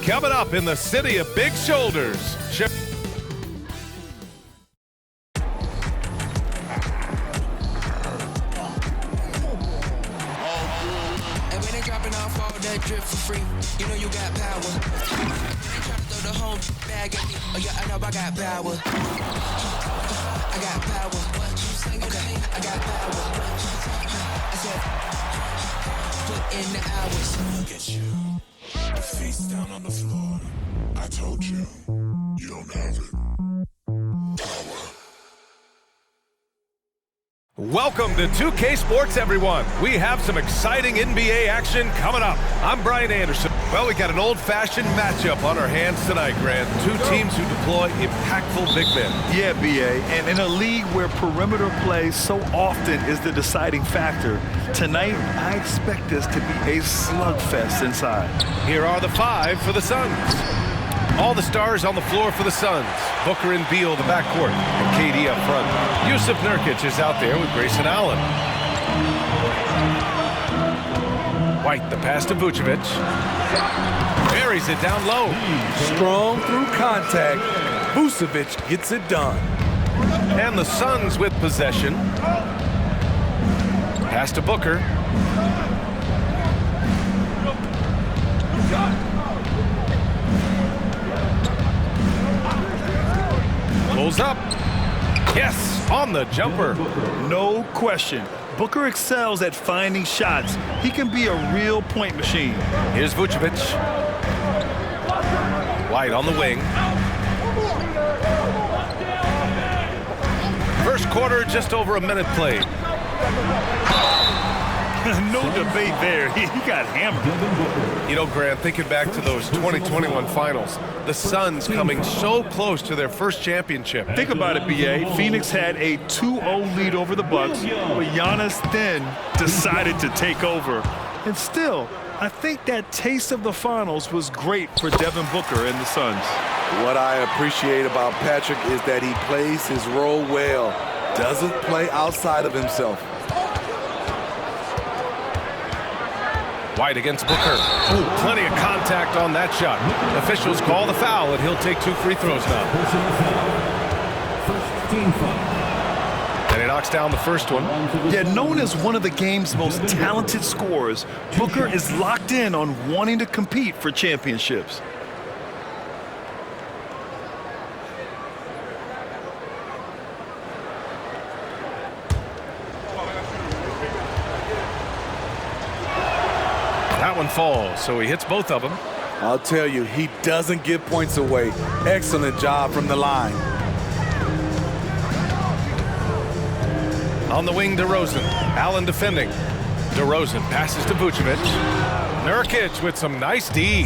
Coming up in the city of big shoulders. Drip for free, you know you got power. They try to throw the whole bag at me. Oh yeah, I know I got power. I got power. Okay, I got power. I said, put in the hours. Look at you, face down on the floor. I told you, you don't have it. Welcome to 2K Sports, everyone. We have some exciting NBA action coming up. I'm Brian Anderson. Well, we got an old-fashioned matchup on our hands tonight, Grant. Two teams who deploy impactful big men. Yeah, B.A., and in a league where perimeter play so often is the deciding factor, tonight I expect this to be a slugfest inside. Here are the five for the Suns. All the stars on the floor for the Suns. Booker and Beal, the backcourt, and KD up front. Yusuf Nurkic is out there with Grayson Allen. White, the pass to Vucevic. Buries it down low. Strong through contact. Vucevic gets it done. And the Suns with possession. Pass to Booker. Pulls up. Yes, on the jumper. No question. Booker excels at finding shots. He can be a real point machine. Here's Vucevic. White on the wing. First quarter, just over a minute played. No debate there. He got hammered. You know, Grant, thinking back to those 2021 finals, the Suns coming so close to their first championship. Think about it, B.A. Phoenix had a 2-0 lead over the Bucks, but Giannis then decided to take over. And still, I think that taste of the finals was great for Devin Booker and the Suns. What I appreciate about Patrick is that he plays his role well, doesn't play outside of himself. White against Booker. Ooh, plenty of contact on that shot. Officials call the foul, and he'll take 2 free throws now. And he knocks down the first one. Yeah, known as one of the game's most talented scorers, Booker is locked in on wanting to compete for championships. That one falls, so he hits both of them. I'll tell you, he doesn't give points away. Excellent job from the line. On the wing, DeRozan. Allen defending. DeRozan passes to Vucevic. Nurkic with some nice D.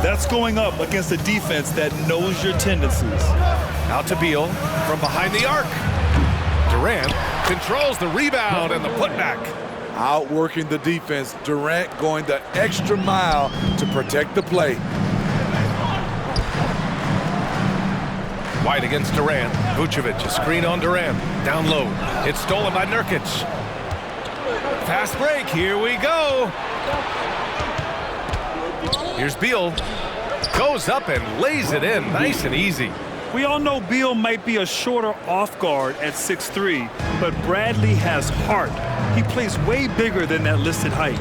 That's going up against a defense that knows your tendencies. Out to Beal from behind the arc. Durant controls the rebound and the putback. Outworking the defense, Durant going the extra mile to protect the play. White against Durant. Vucevic, a screen on Durant. Down low. It's stolen by Nurkic. Fast break. Here we go. Here's Beal. Goes up and lays it in. Nice and easy. We all know Beal might be a shorter off guard at 6'3", but Bradley has heart. He plays way bigger than that listed height.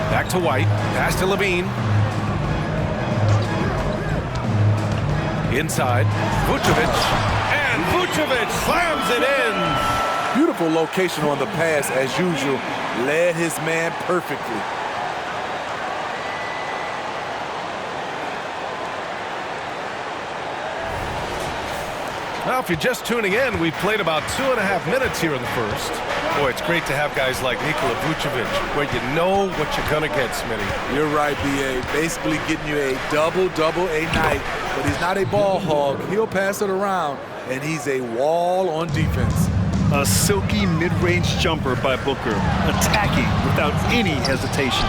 Back to White. Pass to Levine. Inside. Vucevic. And Vucevic slams it in. Beautiful location on the pass as usual. Led his man perfectly. Well, if you're just tuning in, we played about 2.5 minutes here in the first. Boy, it's great to have guys like Nikola Vucevic, where you know what you're going to get, Smitty. You're right, B.A. Basically getting you a double-double a night, but he's not a ball hog. He'll pass it around, and he's a wall on defense. A silky mid-range jumper by Booker, attacking without any hesitation.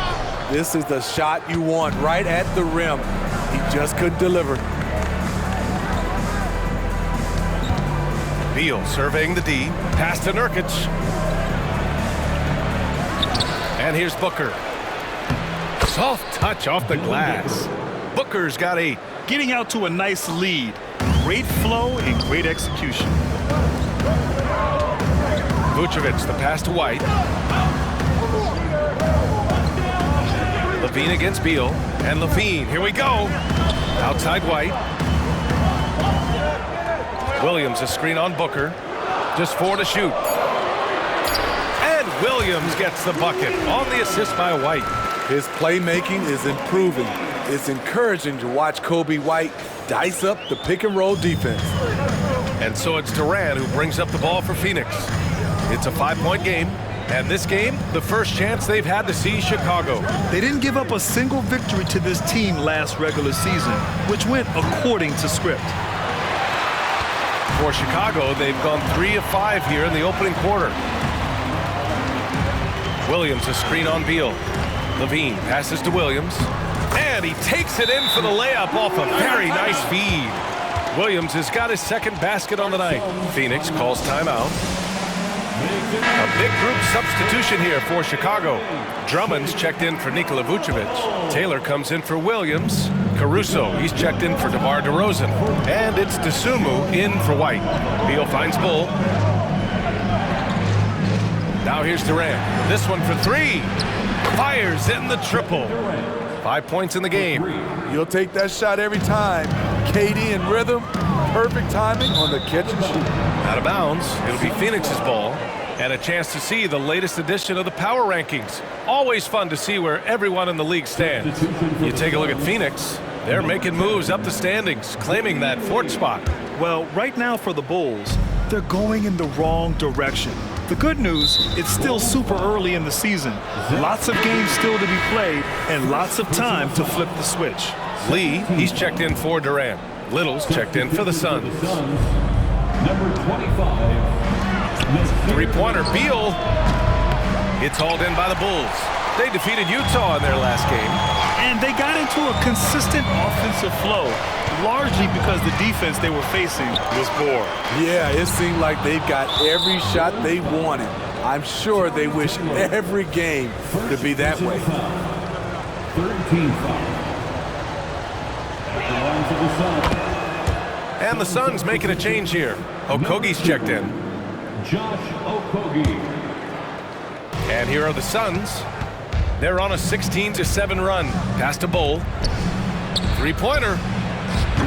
This is the shot you want right at the rim. He just couldn't deliver. Beal surveying the D. Pass to Nurkic. And here's Booker. Soft touch off the glass. Booker's got 8. Getting out to a nice lead. Great flow and great execution. Vucevic, the pass to White. Levine against Beal. And Levine, here we go. Outside White. Williams, a screen on Booker. Just 4 to shoot. And Williams gets the bucket on the assist by White. His playmaking is improving. It's encouraging to watch Kobe White dice up the pick-and-roll defense. And so it's Durant who brings up the ball for Phoenix. It's a 5-point game. And this game, the first chance they've had to see Chicago. They didn't give up a single victory to this team last regular season, which went according to script. For Chicago, they've gone 3 of 5 here in the opening quarter. Williams, a screen on Beal. Levine passes to Williams. And he takes it in for the layup off a very nice feed. Williams has got his second basket on the night. Phoenix calls timeout. A big group substitution here for Chicago. Drummond's checked in for Nikola Vucevic. Taylor comes in for Williams. Caruso, he's checked in for DeMar DeRozan. And it's Dosunmu in for White. Beal finds Bull. Now here's Durant. This one for 3. Fires in the triple. 5 points in the game. You'll take that shot every time. KD in rhythm. Perfect timing on the catch and shoot. Out of bounds. It'll be Phoenix's ball. And a chance to see the latest edition of the power rankings. Always fun to see where everyone in the league stands. You take a look at Phoenix. They're making moves up the standings, claiming that 4th spot. Well, right now for the Bulls, they're going in the wrong direction. The good news, it's still super early in the season. Lots of games still to be played and lots of time to flip the switch. Lee, he's checked in for Durant. Little's checked in for the Suns. Number 25. 3-pointer, Beal. It's hauled in by the Bulls. They defeated Utah in their last game. And they got into a consistent offensive flow, largely because the defense they were facing was poor. Yeah, it seemed like they've got every shot they wanted. I'm sure they wish every game to be that way. 13 foul. At the lines of the Suns. And the Suns making a change here. Okogie's checked in. Josh Okogie. And here are the Suns. They're on a 16-7 run. Pass to Bull. 3-pointer.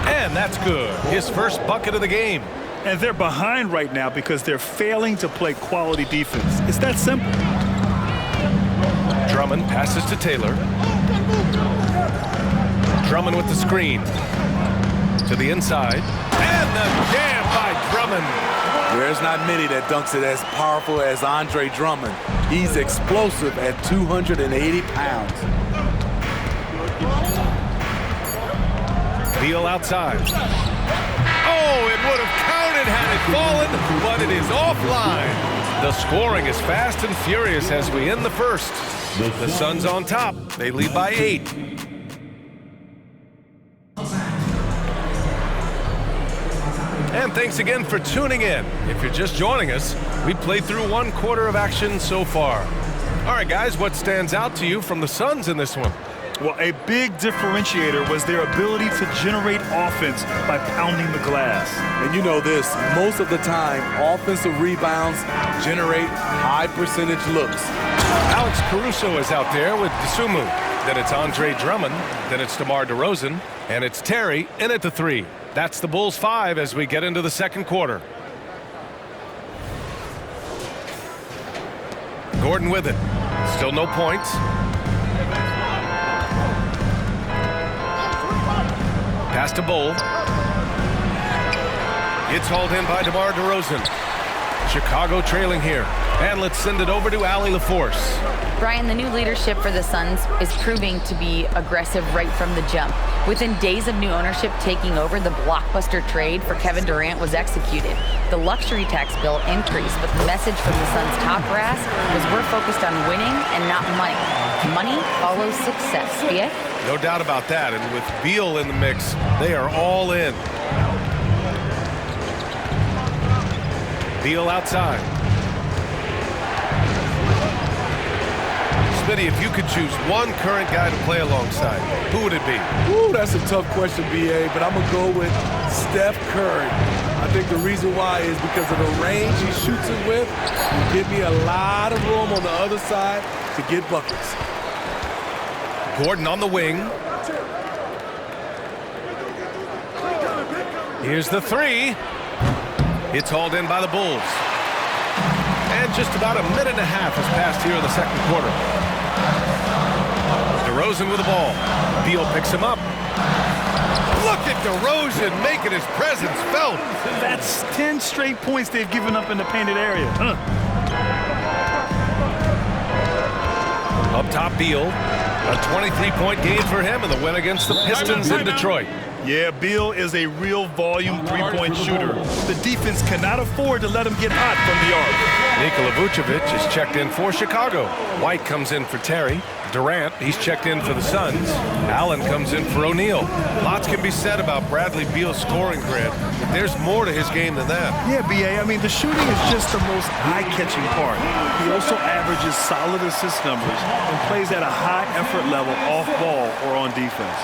And that's good. His first bucket of the game. And they're behind right now because they're failing to play quality defense. It's that simple. Drummond passes to Taylor. Drummond with the screen. To the inside. And the jam by Drummond. There's not many that dunks it as powerful as Andre Drummond. He's explosive at 280 pounds. Beal outside. Oh, it would have counted had it fallen, but it is offline. The scoring is fast and furious as we end the first. The Suns on top. They lead by 8. And thanks again for tuning in. If you're just joining us, we played through 1 quarter of action so far. All right, guys, what stands out to you from the Suns in this one? Well, a big differentiator was their ability to generate offense by pounding the glass. And you know this, most of the time, offensive rebounds generate high percentage looks. Alex Caruso is out there with Dosunmu. Then it's Andre Drummond. Then it's DeMar DeRozan. And it's Terry in at the 3. That's the Bulls 5 as we get into the second quarter. Gordon with it. Still no points. Pass to Bull. It's hauled in by DeMar DeRozan. Chicago trailing here. And let's send it over to Allie LaForce. Brian, the new leadership for the Suns is proving to be aggressive right from the jump. Within days of new ownership taking over, the blockbuster trade for Kevin Durant was executed. The luxury tax bill increased, but the message from the Suns' top brass was we're focused on winning and not money. Money follows success. Yeah? No doubt about that. And with Beal in the mix, they are all in. Beal outside. Smitty, if you could choose one current guy to play alongside, who would it be? Ooh, that's a tough question, BA, but I'm going to go with Steph Curry. I think the reason why is because of the range he shoots it with. He give me a lot of room on the other side to get buckets. Gordon on the wing. Here's the three. It's hauled in by the Bulls. And just about a minute and a half has passed here in the second quarter. DeRozan with the ball. Beal picks him up. Look at DeRozan making his presence felt. That's 10 straight points they've given up in the painted area. Up top, Beal. A 23-point game for him in the win against the Pistons in Detroit. Yeah, Beal is a real volume three-point shooter. The defense cannot afford to let him get hot from the arc. Nikola Vucevic is checked in for Chicago. White comes in for Terry. Durant, he's checked in for the Suns. Allen comes in for O'Neal. Lots can be said about Bradley Beal's scoring, Grant, but there's more to his game than that. Yeah, BA, I mean, the shooting is just the most eye-catching part. He also averages solid assist numbers and plays at a high effort level off ball or on defense.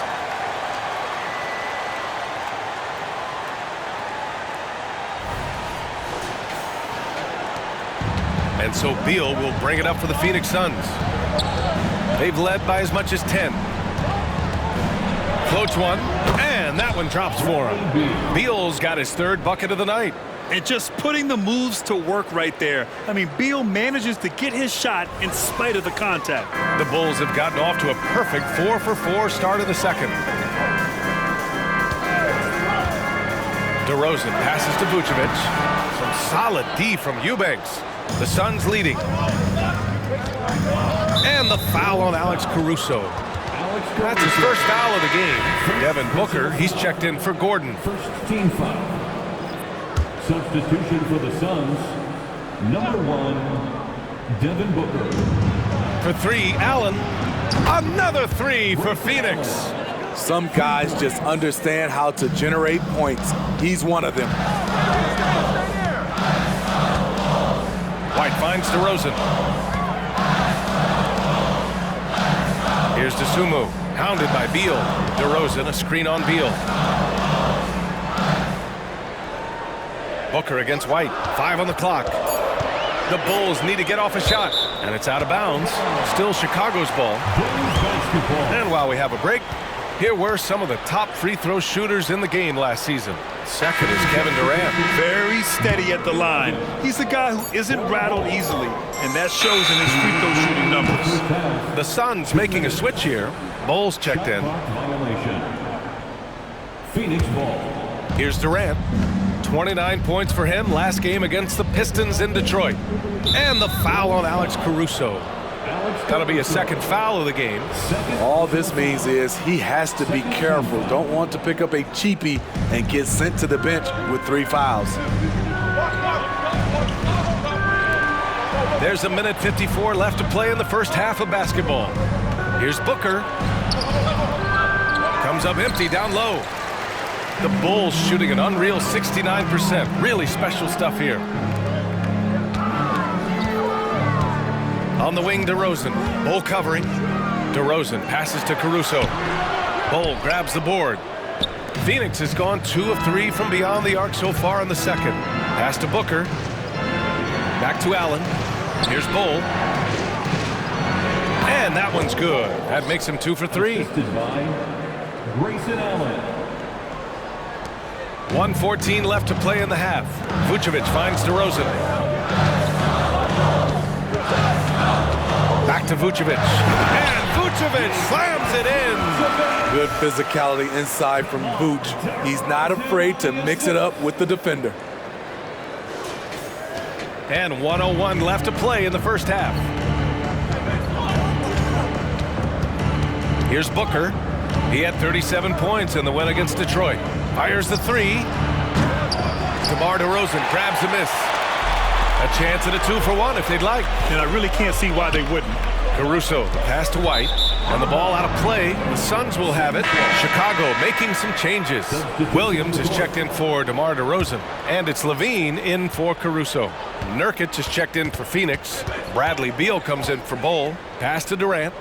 And so Beal will bring it up for the Phoenix Suns. They've led by as much as 10. Floats one, and that one drops for him. Beal's got his third bucket of the night. And just putting the moves to work right there. I mean, Beal manages to get his shot in spite of the contact. The Bulls have gotten off to a perfect 4-for-4 start of the second. DeRozan passes to Vucevic. Some solid D from Eubanks. The Suns leading. And the foul on Alex Caruso. That's his first foul of the game. Devin Booker, he's checked in for Gordon. First team foul. Substitution for the Suns. Number 1, Devin Booker. For three, Allen. Another three for Phoenix. Some guys just understand how to generate points. He's one of them. White finds DeRozan. Here's DeSumo, hounded by Beal. DeRozan, a screen on Beal. Booker against White, 5 on the clock. The Bulls need to get off a shot, and it's out of bounds. Still Chicago's ball. And while we have a break, here were some of the top free throw shooters in the game last season. Second is Kevin Durant. Very steady at the line. He's the guy who isn't rattled easily, and that shows in his free throw shooting numbers. The Suns making a switch here. Bulls checked in. Violation. Phoenix ball. Here's Durant. 29 points for him last game against the Pistons in Detroit. And the foul on Alex Caruso. That'll be a second foul of the game. All this means is he has to be careful. Don't want to pick up a cheapie and get sent to the bench with 3 fouls. There's a minute 54 left to play in the first half of basketball. Here's Booker. Comes up empty down low. The Bulls shooting an unreal 69%. Really special stuff here. On the wing, DeRozan. Bull covering. DeRozan passes to Caruso. Bull grabs the board. Phoenix has gone 2 of 3 from beyond the arc so far in the second. Pass to Booker. Back to Allen. Here's Bull. And that one's good. That makes him 2 for 3. Assisted by Grayson Allen. 1:14 left to play in the half. Vucevic finds DeRozan. Back to Vucevic. And Vucevic slams it in. Good physicality inside from Vooch. He's not afraid to mix it up with the defender. And 1:01 left to play in the first half. Here's Booker. He had 37 points in the win against Detroit. Fires the three. DeMar DeRozan grabs a miss. A chance at a 2-for-1 if they'd like. And I really can't see why they wouldn't. Caruso, the pass to White. And the ball out of play. The Suns will have it. Chicago making some changes. Williams is checked in for DeMar DeRozan. And it's Levine in for Caruso. Nurkic is checked in for Phoenix. Bradley Beal comes in for Bol. Pass to Durant.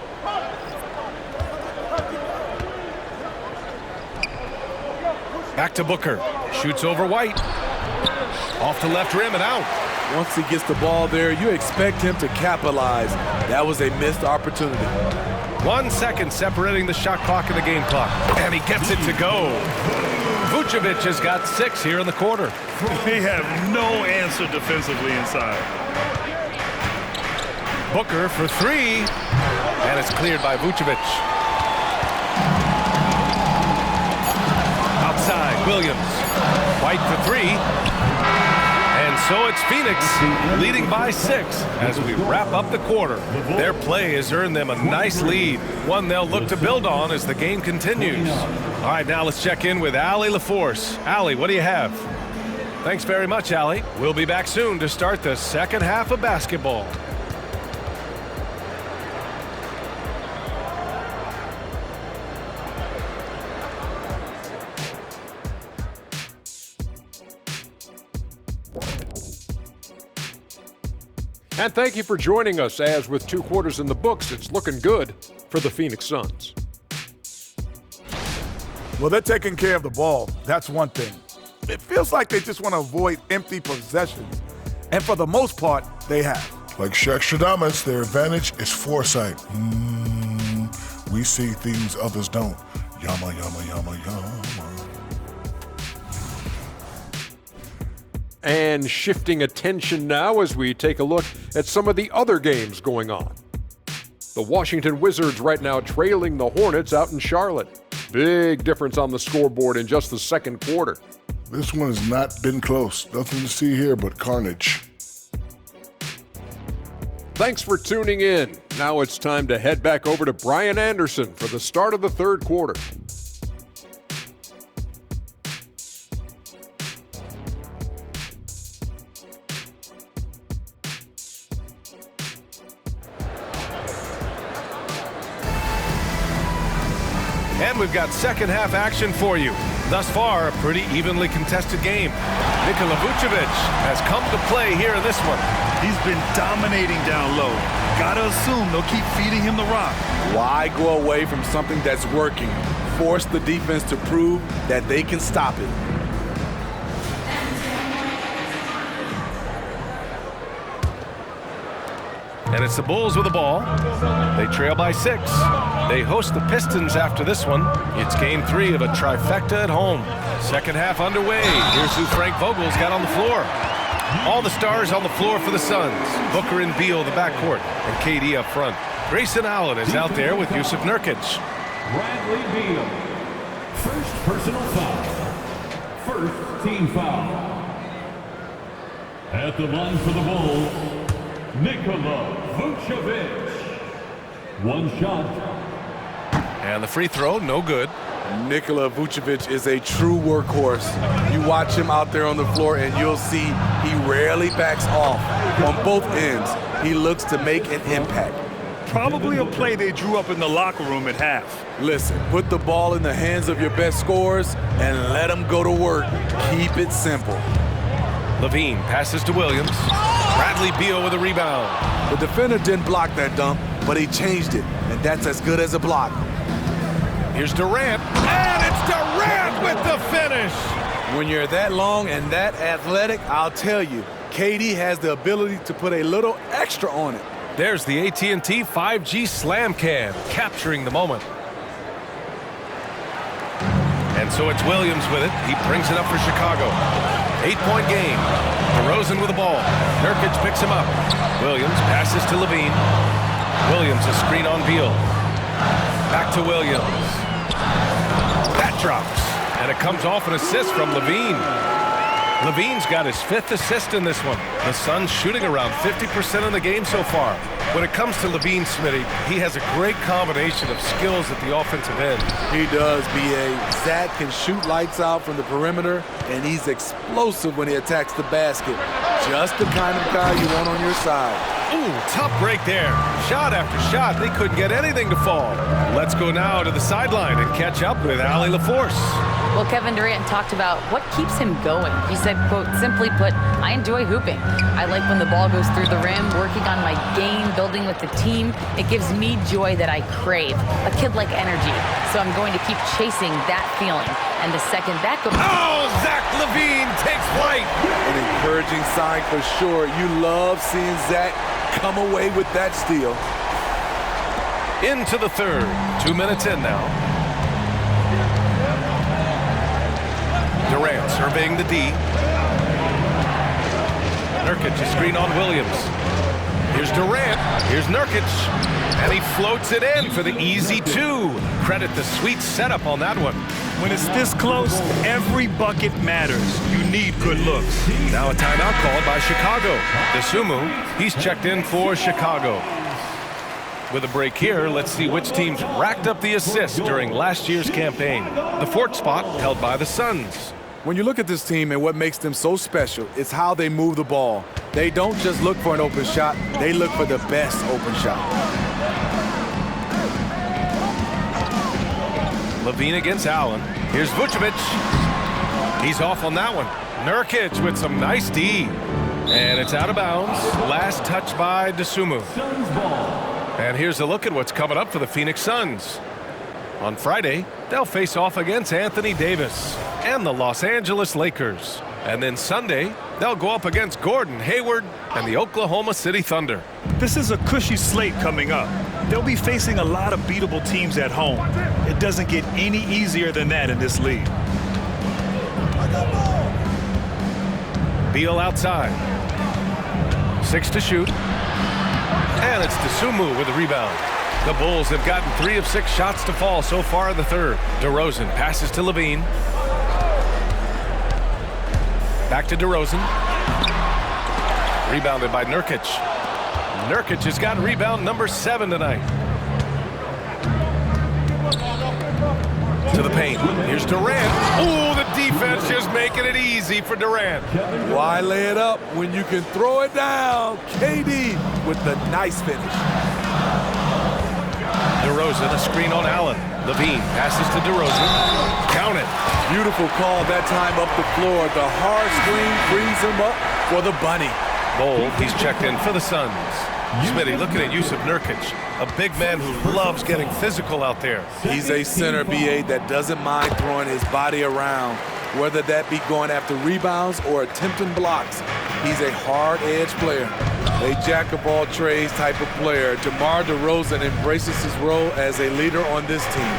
Back to Booker. Shoots over White. Off the left rim and out. Once he gets the ball there, you expect him to capitalize. That was a missed opportunity. 1 second separating the shot clock and the game clock. And he gets it to go. Vucevic has got 6 here in the quarter. They have no answer defensively inside. Booker for 3. And it's cleared by Vucevic. Outside, Williams. White for 3. And so it's Phoenix leading by 6 as we wrap up the quarter. Their play has earned them a nice lead, one they'll look to build on as the game continues. All right, now let's check in with Allie LaForce. Allie, what do you have? Thanks very much, Allie. We'll be back soon to start the second half of basketball. And thank you for joining us as with 2 quarters in the books, it's looking good for the Phoenix Suns. Well, they're taking care of the ball. That's one thing. It feels like they just want to avoid empty possessions. And for the most part, they have. Like Shaq Stradamus, their advantage is foresight. We see things others don't. Yama, yama, yama, yama. And shifting attention now as we take a look at some of the other games going on. The Washington Wizards right now trailing the Hornets out in Charlotte. Big difference on the scoreboard in just the second quarter. This one has not been close. Nothing to see here but carnage. Thanks for tuning in. Now it's time to head back over to Brian Anderson for the start of the third quarter. And we've got second half action for you. Thus far, a pretty evenly contested game. Nikola Vucevic has come to play here in this one. He's been dominating down low. Gotta assume they'll keep feeding him the rock. Why go away from something that's working? Force the defense to prove that they can stop it. And it's the Bulls with the ball. They trail by 6. They host the Pistons after this one. It's game 3 of a trifecta at home. Second half underway. Here's who Frank Vogel's got on the floor. All the stars on the floor for the Suns. Booker and Beal, the backcourt, and KD up front. Grayson Allen is out there with Yusuf Nurkic. Bradley Beal. First personal foul. First team foul. At the line for the Bulls, Nikola Vucevic. One shot. And the free throw, no good. Nikola Vucevic is a true workhorse. You watch him out there on the floor and you'll see he rarely backs off. On both ends, he looks to make an impact. Probably a play they drew up in the locker room at half. Listen, put the ball in the hands of your best scorers and let them go to work. Keep it simple. Levine passes to Williams. Bradley Beal with a rebound. The defender didn't block that dunk, but he changed it, and that's as good as a block. Here's Durant, and it's Durant with the finish. When you're that long and that athletic, I'll tell you, KD has the ability to put a little extra on it. There's the AT&T 5G Slam Can, capturing the moment. And so it's Williams with it. He brings it up for Chicago. 8-point game. DeRozan with the ball. Nurkic picks him up. Williams passes to Levine. Williams a screen on Beal. Back to Williams. That drops. And it comes off an assist from Levine. Levine's got his 5th assist in this one. The Suns shooting around 50% of the game so far. When it comes to Levine, Smitty, he has a great combination of skills at the offensive end. He does, B.A. Zach can shoot lights out from the perimeter, and he's explosive when he attacks the basket. Just the kind of guy you want on your side. Ooh, tough break there. Shot after shot, they couldn't get anything to fall. Let's go now to the sideline and catch up with Allie LaForce. Well, Kevin Durant talked about what keeps him going. He said, quote, simply put, I enjoy hooping. I like when the ball goes through the rim, working on my game, building with the team. It gives me joy that I crave, a kid-like energy. So I'm going to keep chasing that feeling. And the second that goes... Oh, Zach LaVine takes flight. An encouraging sign for sure. You love seeing Zach come away with that steal. Into the third. 2 minutes in now. Durant surveying the D. Nurkic, a screen on Williams. Here's Durant. Here's Nurkic. And he floats it in for the easy 2. Credit the sweet setup on that one. When it's this close, every bucket matters. You need good looks. Now a timeout called by Chicago. DeSumo, he's checked in for Chicago. With a break here, let's see which teams racked up the assists during last year's campaign. The 4th spot held by the Suns. When you look at this team and what makes them so special, it's how they move the ball. They don't just look for an open shot, they look for the best open shot. Levine against Allen. Here's Vucevic. He's off on that one. Nurkic with some nice D. And it's out of bounds. Last touch by DeSumo. And here's a look at what's coming up for the Phoenix Suns. On Friday, they'll face off against Anthony Davis and the Los Angeles Lakers. And then Sunday, they'll go up against Gordon Hayward and the Oklahoma City Thunder. This is a cushy slate coming up. They'll be facing a lot of beatable teams at home. It doesn't get any easier than that in this league. Beal outside. 6 to shoot. And it's DeSumo with the rebound. The Bulls have gotten 3 of 6 shots to fall so far in the third. DeRozan passes to Levine. Back to DeRozan. Rebounded by Nurkic. Nurkic has got rebound number 7 tonight. To the paint. Here's Durant. Ooh, the defense just making it easy for Durant. Why lay it up when you can throw it down? KD with the nice finish. DeRozan, a screen on Allen. Levine passes to DeRozan. Count it. Beautiful call that time up the floor. The hard screen frees him up for the bunny. Bold, he's checked in for the Suns. Smitty looking at Yusuf Nurkic, a big man who loves getting physical out there. He's a center, B.A., that doesn't mind throwing his body around, whether that be going after rebounds or attempting blocks. He's a hard-edge player, a jack-of-all-trades type of player. DeMar DeRozan embraces his role as a leader on this team.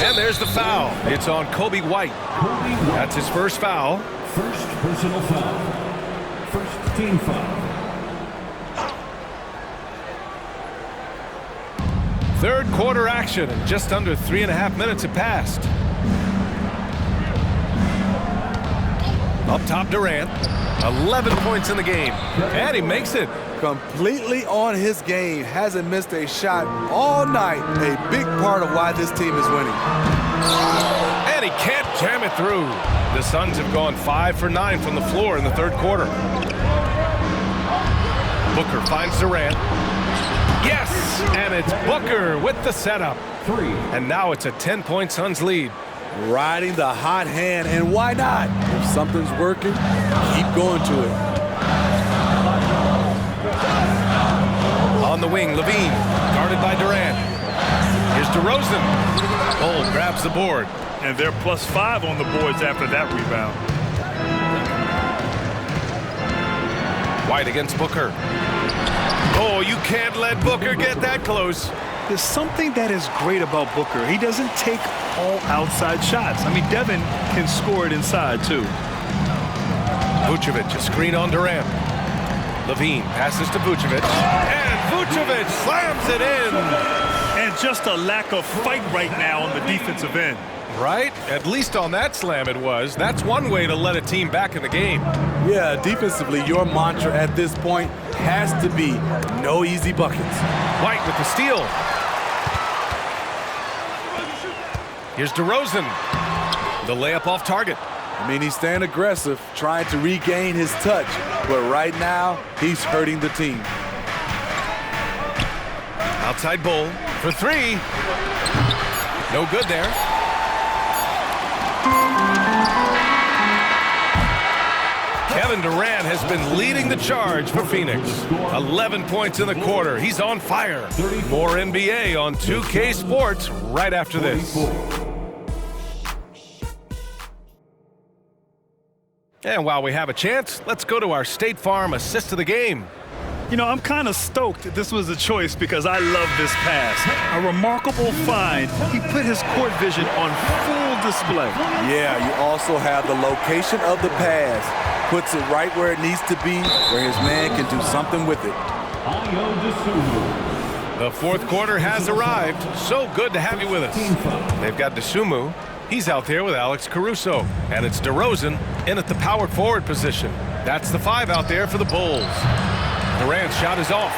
And there's the foul. It's on Kobe White. That's his first foul. First personal foul. First team foul. Third quarter action, and just under 3.5 minutes have passed. Up top, Durant. 11 points in the game, and he makes it. Completely on his game. Hasn't missed a shot all night. A big part of why this team is winning. And he can't jam it through. The Suns have gone 5 for 9 from the floor in the third quarter. Booker finds Durant. Yes! And it's Booker with the setup. 3. And now it's a 10-point Suns lead. Riding the hot hand, and why not? If something's working, keep going to it. On the wing, Levine, guarded by Durant. Here's DeRozan. Cole grabs the board. And they're +5 on the boards after that rebound. White against Booker. Oh, you can't let Booker get that close. There's something that is great about Booker. He doesn't take all outside shots. I mean, Devin can score it inside, too. Vucevic, a screen on Durant. Levine passes to Vucevic. And Vucevic slams it in. And just a lack of fight right now on the defensive end. Right? At least on that slam it was. That's one way to let a team back in the game. Yeah, defensively, your mantra at this point has to be no easy buckets. White with the steal. Here's DeRozan. The layup off target. I mean, he's staying aggressive, trying to regain his touch, but right now, he's hurting the team. Outside Bull for three. No good there. Kevin Durant has been leading the charge for Phoenix. 11 points in the quarter. He's on fire. More NBA on 2K Sports right after this. And while we have a chance, let's go to our State Farm assist of the game. You know, I'm kind of stoked this was a choice because I love this pass. A remarkable find. He put his court vision on full display. Yeah, you also have the location of the pass. Puts it right where it needs to be, where his man can do something with it. The fourth quarter has arrived. So good to have you with us. They've got Dosunmu. He's out there with Alex Caruso. And it's DeRozan in at the power forward position. That's the 5 out there for the Bulls. Durant's shot is off.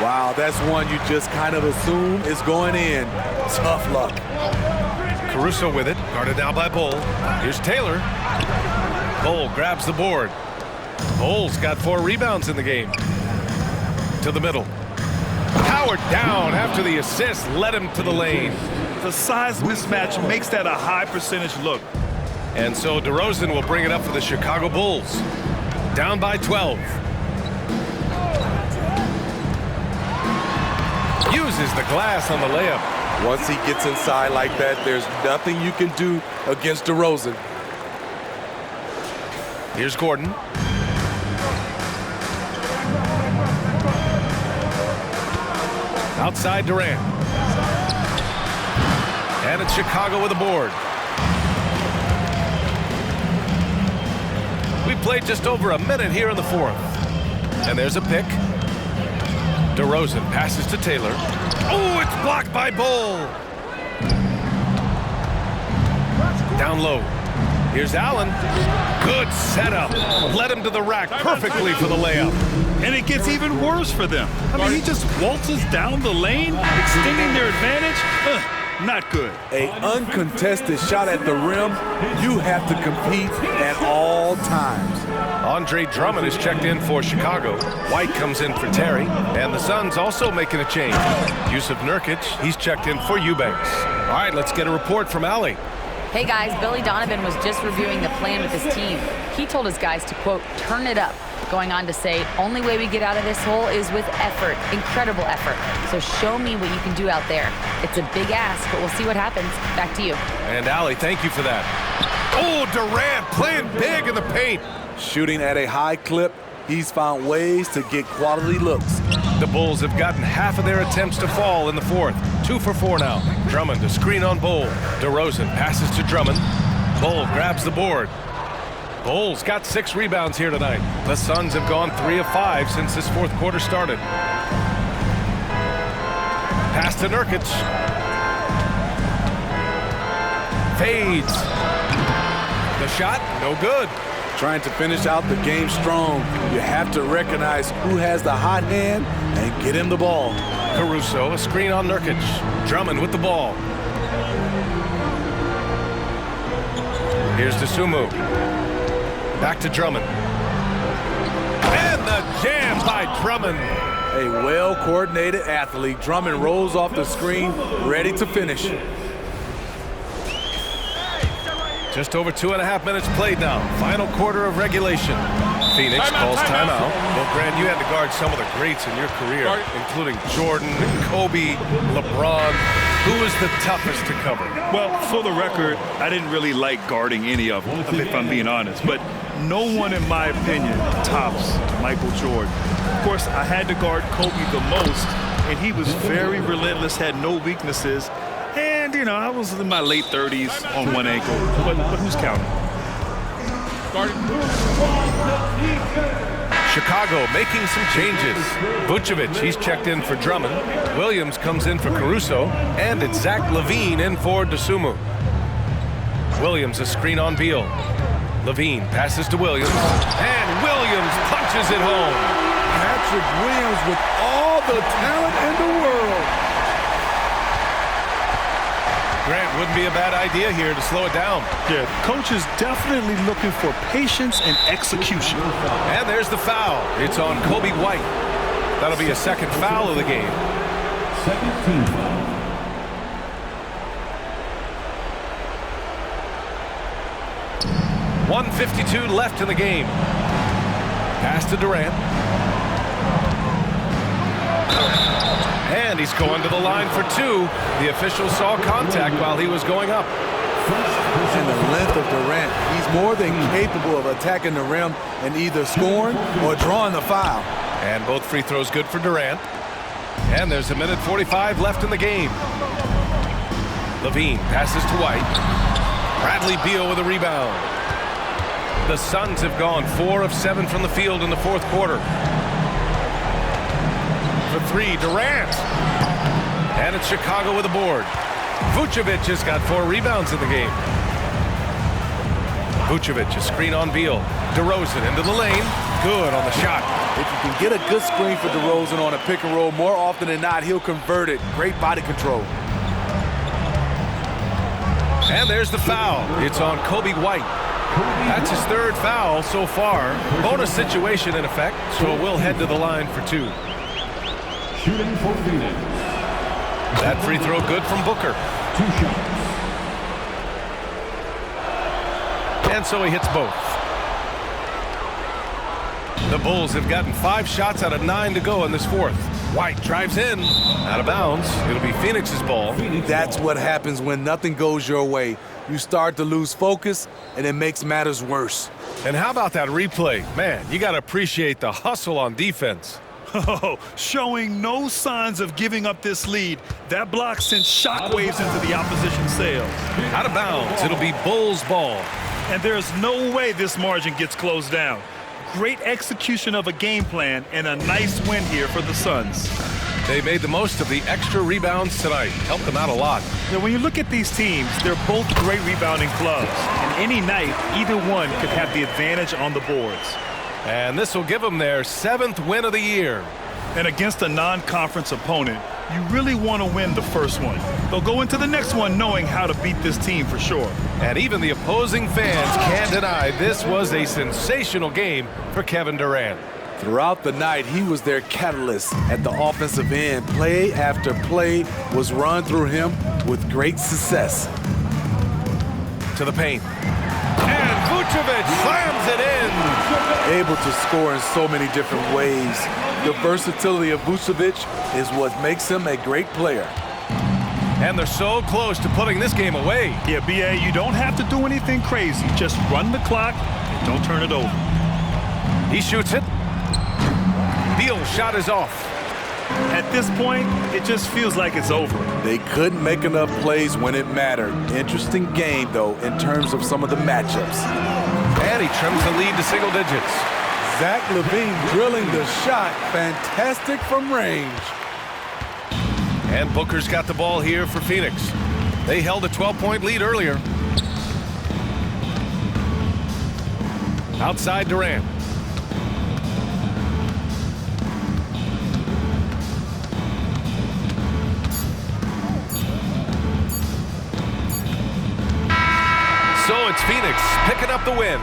Wow, that's one you just kind of assume is going in. Tough luck. Caruso with it, guarded now by Bull. Here's Taylor. Bull grabs the board. Bull's got 4 rebounds in the game. To the middle. Powered down after the assist led him to the lane. The size mismatch makes that a high percentage look. And so DeRozan will bring it up for the Chicago Bulls. Down by 12. Uses the glass on the layup. Once he gets inside like that, there's nothing you can do against DeRozan. Here's Gordon. Outside Durant. And it's Chicago with a board. We played just over a minute here in the fourth. And there's a pick. DeRozan passes to Taylor. Oh, it's blocked by Bull. Down low. Here's Allen. Good setup. Led him to the rack perfectly for the layup. And it gets even worse for them. I mean, he just waltzes down the lane, extending their advantage. Not good. An uncontested shot at the rim, you have to compete at all times. Andre Drummond is checked in for Chicago. White comes in for Terry. And the Suns also making a change. Yusuf Nurkic, he's checked in for Eubanks. All right, let's get a report from Allie. Hey guys, Billy Donovan was just reviewing the plan with his team. He told his guys to, quote, turn it up, going on to say, only way we get out of this hole is with effort, incredible effort. So show me what you can do out there. It's a big ask, but we'll see what happens. Back to you. And Allie, thank you for that. Oh, Durant playing big in the paint. Shooting at a high clip, he's found ways to get quality looks. The Bulls have gotten half of their attempts to fall in the fourth. 2 for 4 now. Drummond to screen on Bull. DeRozan passes to Drummond. Bull grabs the board. Bull's got 6 rebounds here tonight. The Suns have gone 3 of 5 since this fourth quarter started. Pass to Nurkic. Fades. The shot, no good. Trying to finish out the game strong, you have to recognize who has the hot hand and get him the ball. Caruso, a screen on Nurkic. Drummond with the ball. Here's Dosunmu. Back to Drummond. And the jam by Drummond. A well-coordinated athlete. Drummond rolls off the screen, ready to finish. Just over 2.5 minutes played now. Final quarter of regulation. Phoenix calls timeout. Well, Grant, you had to guard some of the greats in your career, including Jordan, Kobe, LeBron. Who was the toughest to cover? Well, for the record, I didn't really like guarding any of them, if I'm being honest. But no one, in my opinion, tops Michael Jordan. Of course, I had to guard Kobe the most, and he was very relentless, had no weaknesses. And, you know, I was in my late 30s on one ankle, but who's counting? Chicago making some changes. Vucevic, he's checked in for Drummond. Williams comes in for Caruso. And it's Zach LaVine in for Dosunmu. Williams a screen on Beal. Levine passes to Williams, and Williams punches it home. Patrick Williams with all the talent in the world. Grant, wouldn't be a bad idea here to slow it down. Yeah, coach is definitely looking for patience and execution. And there's the foul. It's on Kobe White. That'll be a second foul of the game. Second team foul. 1:52 left in the game. Pass to Durant. And he's going to the line for two. The official saw contact while he was going up. And the length of Durant, he's more than capable of attacking the rim and either scoring or drawing the foul. And both free throws good for Durant. And there's a minute 45 left in the game. Levine passes to White. Bradley Beal with a rebound. The Suns have gone 4 of 7 from the field in the fourth quarter. For three, Durant. And it's Chicago with a board. Vucevic has got 4 rebounds in the game. Vucevic, a screen on Beal. DeRozan into the lane. Good on the shot. If you can get a good screen for DeRozan on a pick and roll, more often than not, he'll convert it. Great body control. And there's the foul. It's on Kobe White. That's his third foul so far. Bonus situation in effect, so we'll head to the line for two. Shooting for Phoenix. That free throw good from Booker. 2 shots. And so he hits both. The Bulls have gotten 5 shots out of 9 to go in this fourth. White drives in, out of bounds. It'll be Phoenix's ball. That's what happens when nothing goes your way. You start to lose focus, and it makes matters worse. And how about that replay? Man, you got to appreciate the hustle on defense. Oh, showing no signs of giving up this lead. That block sent shockwaves into the opposition sails. Out of bounds, it'll be Bulls ball. And there's no way this margin gets closed down. Great execution of a game plan and a nice win here for the Suns. They made the most of the extra rebounds tonight. Helped them out a lot. Now, when you look at these teams, they're both great rebounding clubs. And any night, either one could have the advantage on the boards. And this will give them their 7th win of the year. And against a non-conference opponent, you really want to win the first one. They'll go into the next one knowing how to beat this team for sure. And even the opposing fans can't deny this was a sensational game for Kevin Durant. Throughout the night, he was their catalyst at the offensive end. Play after play was run through him with great success. To the paint. And Vucevic slams it in. Able to score in so many different ways. The versatility of Vucevic is what makes him a great player. And they're so close to putting this game away. Yeah, B.A., you don't have to do anything crazy. Just run the clock and don't turn it over. He shoots it. Beal's shot is off. At this point, it just feels like it's over. They couldn't make enough plays when it mattered. Interesting game, though, in terms of some of the matchups. And he trims the lead to single digits. Zach LaVine drilling the shot. Fantastic from range. And Booker's got the ball here for Phoenix. They held a 12-point lead earlier. Outside Durant. So it's Phoenix picking up the win.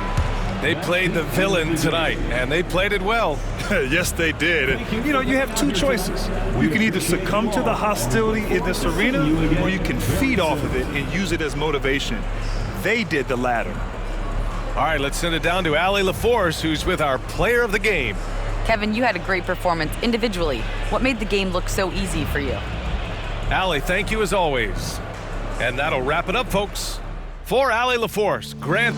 They played the villain tonight, and they played it well. Yes, they did. You know, you have two choices. You can either succumb to the hostility in this arena, or you can feed off of it and use it as motivation. They did the latter. All right, let's send it down to Allie LaForce, who's with our player of the game. Kevin, you had a great performance individually. What made the game look so easy for you? Allie, thank you as always. And that'll wrap it up, folks. For Allie LaForce, Grant